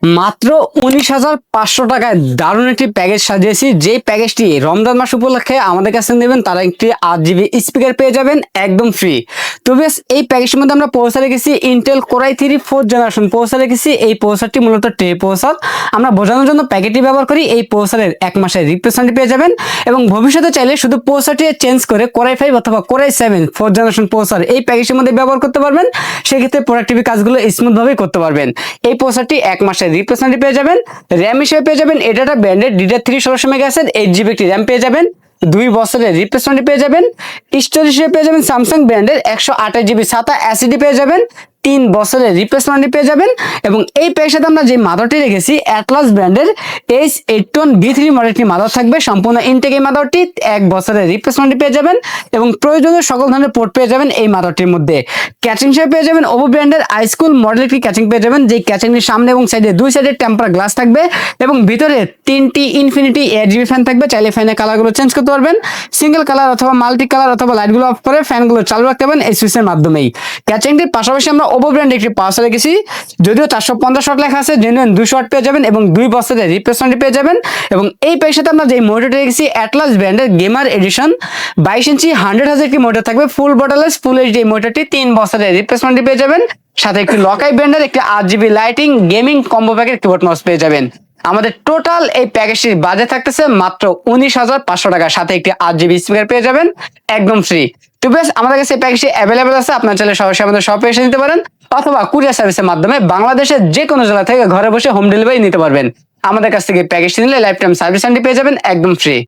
মাত্র 19,500 টাকায় দারুণ একটি প্যাকেজ সাজিয়েছি। যে প্যাকেজটি রমজান মাস উপলক্ষে আমাদের কাছে নেবেন তারা একটি 8 GB স্পিকার পেয়ে যাবেন একদম ফ্রি। তো বেশ এই প্যাকেজের মধ্যে আমরা প্রসেসর রেখেছি Intel core i 3 4th generation processor রেখেছি। এই প্রসেসরটি মূলত ট্রে প্রসেসর। আমরা বোঝানোর জন্য প্যাকেটটি ব্যবহার করি। এই প্রসেসরের 1 মাসের রিপ্লেসমেন্ট পেয়ে যাবেন এবং ভবিষ্যতে চাইলে শুধু প্রসেসরটি চেঞ্জ করে কোরাই 5 অথবা কোরাই 7 4th জেনারেশন প্রসেসর এই প্যাকেজের মধ্যে ব্যবহার করতে পারবেন। সেক্ষেত্রে প্রোডাক্টিভ কাজগুলো স্মুথ ভাবে করতে পারবেন। এই প্রসেসরটি 1 মাসের রিপ্লেসমেন্ট পেয়ে যাবেন। র্যাম হিসেবে পেয়ে যাবেন এটা ব্র্যান্ডেড DDR3 16 মেগাহার্টজ 8 GB একটি র্যাম পেয়ে যাবেন। 2 বছরের রিপ্লেসমেন্ট পেয়ে যাবেন। স্টোরেজ হিসেবে পেয়ে যাবেন স্যামসাং ব্র্যান্ডের 128 GB SATA SSD পেয়ে যাবেন। 3 বছরের রিপ্লেসমেন্ট পেয়ে যাবেন এবং এই প্যাকের সাথে আমরা যে মাদারটি রেখেছি অ্যাটলাস ব্র্যান্ডের H810 V3 মডেলটি মাদার থাকবে। সম্পূর্ণ ইনটেক এই মাদারটি 1 বছরের রিপ্লেসমেন্ট পেয়ে যাবেন এবং প্রয়োজনীয় সকল ধরনের পোর্ট পেয়ে যাবেন এই মাদারটির মধ্যে। ক্যাচিং হিসেবে পেয়ে যাবেন ওভো ব্র্যান্ডের আইস্কুল মডেল একটি ক্যাচিং পেয়ে যাবেন। যেই ক্যাচিংটির সামনে এবং সাইডে দুই সাইডে টেম্পার গ্লাস থাকবে এবং ভিতরে 3টি ইনফিনিটি 8GB ফ্যান থাকবে। চাইলে ফ্যানের কালারগুলো চেঞ্জ করতে পারবেন। সিঙ্গেল কালার অথবা মাল্টি কালার অথবা লাইটগুলো অফ করে ফ্যানগুলো চালু রাখতে পারবেন এই সুইচের মাধ্যমেই। ক্যাচিংটির পাশাপাশি আমরা ওভো ব্র্যান্ডের একটি পাওয়ার রেখেছি। যদিও 450 ওয়াট লেখা আছে, জেনুইন 200 ওয়াট পেয়ে যাবেন এবং 2 বছরের রিপ্লেসমেন্ট পেয়ে যাবেন। এবং এই প্যাকের সাথে আমরা যে মনিটরটি রেখেছি অ্যাটলাস ব্র্যান্ডের গেমার এডিশন 22 ইঞ্চি 100Hz একটি মনিটর থাকবে। ফুল বটলেস ফুল এইচডি এই মনিটরটি 3 বছরের রিপ্লেসমেন্ট পেয়ে যাবেন। সাথে একটি লকাই ব্র্যান্ডের একটি 8GB লাইটিং গেমিং কম্বো প্যাকের কিবোর্ড মাউস পেয়ে যাবেন। আমাদের টোটাল এই প্যাকেজটির বাজেট থাকতেছে মাত্র 19,500 টাকা। সাথে একটি 8GB স্পিকার পেয়ে যাবেন একদম ফ্রি। তো বেশ আমাদের কাছে এই প্যাকেজটি অ্যাভেলেবল আছে। আপনার চাইলে সরাসরি আমাদের শপে এসে নিতে পারেন অথবা কুরিয়ার সার্ভিসের মাধ্যমে বাংলাদেশের যে কোনো জেলা থেকে ঘরে বসে হোম ডেলিভারি নিতে পারবেন। আমাদের কাছ থেকে প্যাকেজটি নিলে লাইফ টাইম সার্ভিস পেয়ে যাবেন একদম ফ্রি।